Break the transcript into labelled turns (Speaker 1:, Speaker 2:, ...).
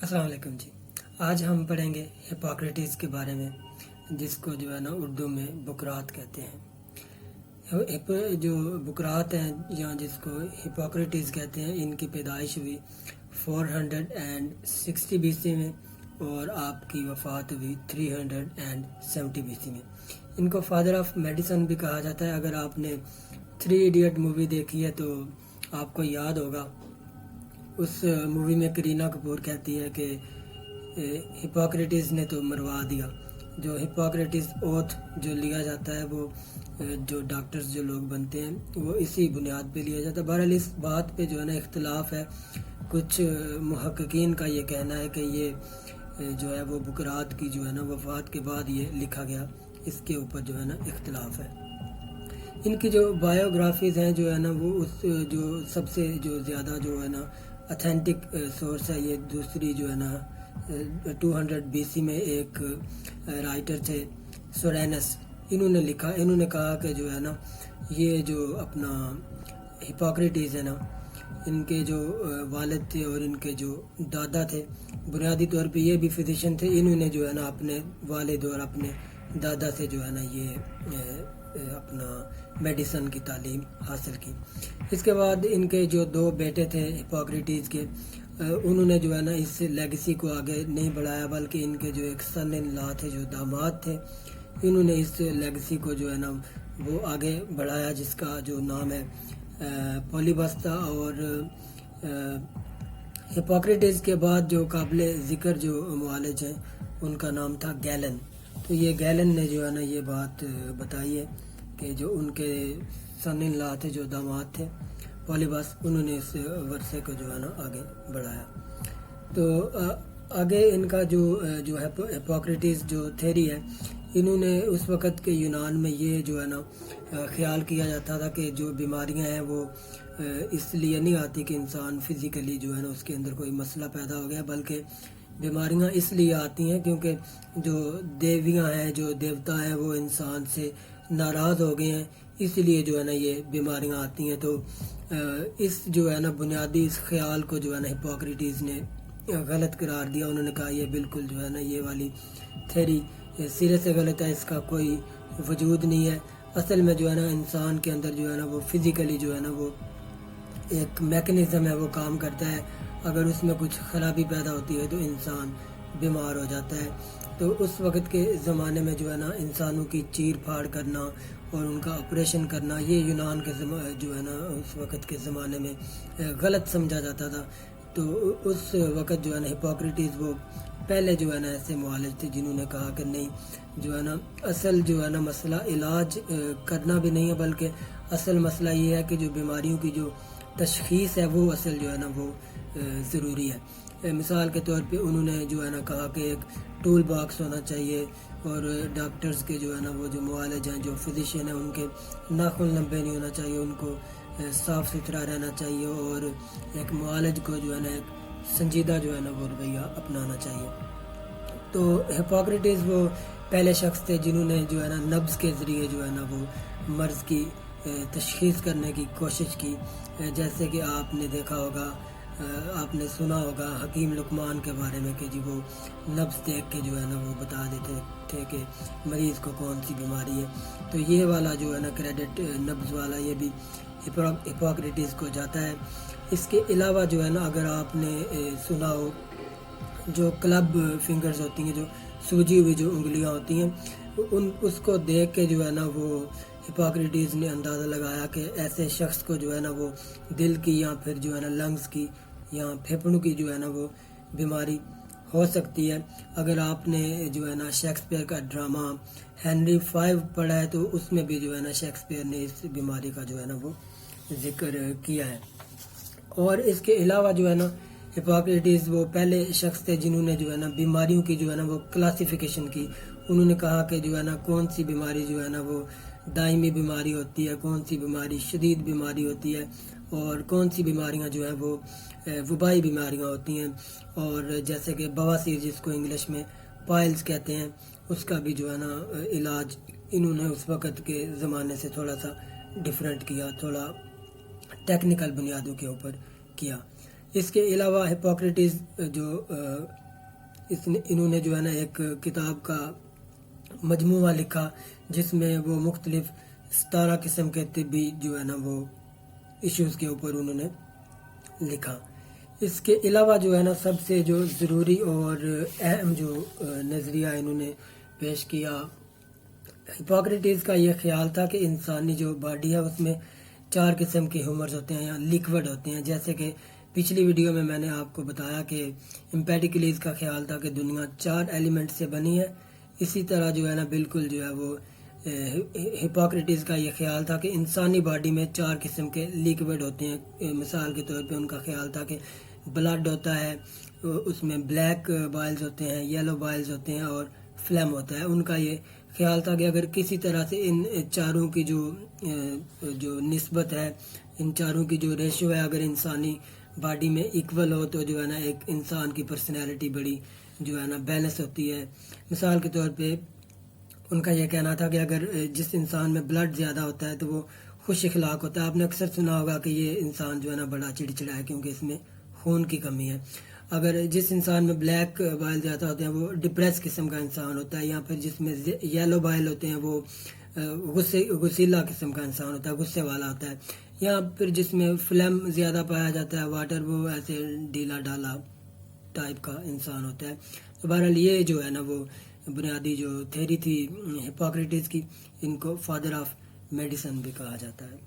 Speaker 1: अस्सलाम वालेकुम जी। आज हम पढ़ेंगे हिप्पोक्रेटिस के बारे में, जिसको जो है ना उर्दू में बुकरात कहते हैं। जो बुकरात हैं या जिसको हिप्पोक्रेटिस कहते हैं, इनकी पैदाइश हुई 460 BC में और आपकी वफ़ात हुई 370 BC में। इनको फादर ऑफ मेडिसन भी कहा जाता है। अगर आपने 3 इडियट मूवी देखी है तो आपको याद होगा, उस मूवी में करीना कपूर कहती है कि हिप्पोक्रेटिस ने तो मरवा दिया। जो हिप्पोक्रेटिस ओथ जो लिया जाता है, वो जो डॉक्टर्स जो लोग बनते हैं वो इसी बुनियाद पे लिया जाता है। बहरहाल इस बात पे जो है ना इख्तलाफ है। कुछ मुहक्किकीन का ये कहना है कि ये जो है वो बुकरात की जो है ना वफ़ात के बाद ये लिखा गया। इसके ऊपर जो है ना इख्तलाफ है। इनकी जो बायोग्राफीज़ हैं जो है ना वो उस जो सबसे जो ज़्यादा जो है ना ऑथेंटिक सोर्स है, ये दूसरी जो है ना 200 BC में एक राइटर थे सोरेनस, इन्होंने लिखा। इन्होंने कहा कि जो है ना ये जो अपना हिप्पोक्रेटिस है ना, इनके जो वालिद थे और इनके जो दादा थे, बुनियादी तौर पे ये भी फिजिशियन थे। इन्होंने जो है ना अपने वालिद और अपने दादा से जो है ना ये अपना मेडिसन की तालीम हासिल की। इसके बाद इनके जो 2 बेटे थे हिप्पोक्रेटिस के, उन्होंने जो है ना इस लेगेसी को आगे नहीं बढ़ाया, बल्कि इनके जो एक सन इन लॉ थे, जो दामाद थे, इन्होंने इस लेगेसी को जो है ना वो आगे बढ़ाया, जिसका जो नाम है पॉलीबस था। और हिप्पोक्रेटिस के बाद जो काबिल ज़िक्र जो मुआलिज हैं, उनका नाम था गैलन। तो ये गैलन ने जो है ना ये बात बताई है कि जो उनके सन इन लॉ थे, जो दामाद थे पॉलीबस, उन्होंने इस वर्षे को जो है ना आगे बढ़ाया। तो आगे इनका जो है हिप्पोक्रेटिस जो थ्योरी है, इन्होंने उस वक़्त के यूनान में ये जो है ना ख्याल किया जाता था कि जो बीमारियां हैं वो इसलिए नहीं आती कि इंसान फिज़िकली जो है ना उसके अंदर कोई मसला पैदा हो गया, बल्कि बीमारियां इसलिए आती हैं क्योंकि जो देवियां हैं, जो देवता हैं, वो इंसान से नाराज़ हो गए हैं, इसलिए जो है ना ये बीमारियां आती हैं। तो इस जो है ना बुनियादी इस ख्याल को जो है ना हिप्पोक्रेटिस ने गलत करार दिया। उन्होंने कहा ये बिल्कुल जो है ना ये वाली थ्योरी सिरे से गलत है, इसका कोई वजूद नहीं है। असल में जो है ना इंसान के अंदर जो है ना वो फिज़िकली जो है ना वो एक मैकेनिज़्म है, वो काम करता है। अगर उसमें कुछ खराबी पैदा होती है तो इंसान बीमार हो जाता है। तो उस वक़्त के ज़माने में जो है ना इंसानों की चीर फाड़ करना और उनका ऑपरेशन करना, ये यूनान के जो है ना उस वक़्त के ज़माने में गलत समझा जाता था। तो उस वक़्त जो है ना हिप्पोक्रेटिस वो पहले जो है ना ऐसे मुआलिज थे जिन्होंने कहा कि नहीं, जो है ना असल जो है ना मसला इलाज करना भी नहीं है, बल्कि असल मसला ये है कि जो बीमारियों की जो तशख़ीस है वो असल जो है ना वो ज़रूरी है। मिसाल के तौर पे उन्होंने जो है ना कहा कि एक टूल बॉक्स होना चाहिए, और डॉक्टर्स के जो है ना वो जो मुआलिज हैं, जो फिजिशियन हैं, उनके नाखून लंबे नहीं होना चाहिए, उनको साफ़ सुथरा रहना चाहिए, और एक मुआलिज को जो है ना एक संजीदा जो है ना वो रवैया अपनाना चाहिए। तो हिप्पोक्रेटिस वो पहले शख्स थे जिन्होंने जो है ना नब्ज़ के ज़रिए जो है ना वो मर्ज़ की तशख़ीस करने की कोशिश की। जैसे कि आपने देखा होगा, आपने सुना होगा हकीम लुकमान के बारे में कि जी वो नब्ज़ देख के जो है ना वो बता देते थे कि मरीज़ को कौन सी बीमारी है। तो ये वाला जो है ना क्रेडिट नब्ज़ वाला ये भी हिप्पोक्रेटिस को जाता है। इसके अलावा जो है ना अगर आपने सुना हो, जो क्लब फिंगर्स होती हैं, जो सूजी हुई जो उंगलियां होती हैं, उसको देख के जो है ना वो हिप्पोक्रेटिस ने अंदाज़ा लगाया कि ऐसे शख्स को जो है ना वो दिल की या फिर जो है ना लंग्स की या फेफड़ों की जो है ना वो बीमारी हो सकती है। अगर आपने जो है ना शेक्सपियर का ड्रामा हेनरी V पढ़ा है तो उसमें भी जो है ना शेक्सपियर ने इस बीमारी का जो है ना वो जिक्र किया है। और इसके अलावा जो है ना हिप्पोक्रेटिस वो पहले शख्स थे जिन्होंने जो है ना बीमारियों की जो है ना वो क्लासिफिकेशन की। उन्होंने कहा कि जो है ना कौन सी बीमारी जो है ना वो दायमी बीमारी होती है, कौन सी बीमारी शदीद बीमारी होती है, और कौन सी बीमारियां जो है वो वबाई बीमारियां होती हैं। और जैसे कि बवासीर, जिसको इंग्लिश में पाइल्स कहते हैं, उसका भी जो है ना इलाज इन्होंने उस वक़्त के ज़माने से थोड़ा सा डिफरेंट किया, थोड़ा टेक्निकल बुनियादों के ऊपर किया। اس کے علاوہ ہپوکریٹس جو انہوں نے جو ہے نا ایک کتاب کا مجموعہ لکھا جس میں وہ مختلف 17 قسم کے طبی جو ہے نا وہ ایشوز کے اوپر انہوں نے لکھا. اس کے علاوہ جو ہے نا سب سے جو ضروری اور اہم جو نظریہ انہوں نے پیش کیا، ہپوکریٹس کا یہ خیال تھا کہ انسانی جو باڈی ہے اس میں 4 قسم کے ہیومرز ہوتے ہیں یا لیکوڈ ہوتے ہیں. جیسے کہ پچھلی ویڈیو میں نے آپ کو بتایا کہ امپیڈیکلیز کا خیال تھا کہ دنیا 4 ایلیمنٹ سے بنی ہے. اسی طرح جو ہے نا بالکل جو ہے وہ ہپوکریٹس کا یہ خیال تھا کہ انسانی باڈی میں 4 قسم کے لیکوڈ ہوتے ہیں. مثال کے طور پہ ان کا خیال تھا کہ بلڈ ہوتا ہے، اس میں بلیک بائلز ہوتے ہیں، یلو بائلز ہوتے ہیں اور فلیم ہوتا ہے. ان کا یہ خیال تھا کہ اگر کسی طرح سے ان چاروں کی جو نسبت ہے، ان چاروں کی جو ریشو ہے، اگر انسانی باڈی میں ایکول ہو تو جو ہے نا ایک انسان کی پرسنالٹی بڑی جو ہے نا بیلنس ہوتی ہے. مثال کے طور پہ ان کا یہ کہنا تھا کہ اگر جس انسان میں بلڈ زیادہ ہوتا ہے تو وہ خوش اخلاق ہوتا ہے. آپ نے اکثر سنا ہوگا کہ یہ انسان جو ہے نا بڑا چڑچڑا ہے کیونکہ اس میں خون کی کمی ہے. اگر جس انسان میں بلیک بائل زیادہ ہوتے ہیں وہ ڈپریس قسم کا انسان ہوتا ہے، یا پھر جس میں یلو بائل ہوتے ہیں وہ غصیلا قسم کا انسان ہوتا ہے، غصے والا ہوتا ہے. یا پھر جس میں فلیم زیادہ پایا جاتا ہے، واٹر، وہ ایسے ڈھیلا ڈالا ٹائپ کا انسان ہوتا ہے. تو بہرحال یہ جو ہے نا وہ بنیادی جو تھیوری تھی ہپوکریٹس کی، ان کو فادر آف میڈیسن بھی کہا جاتا ہے.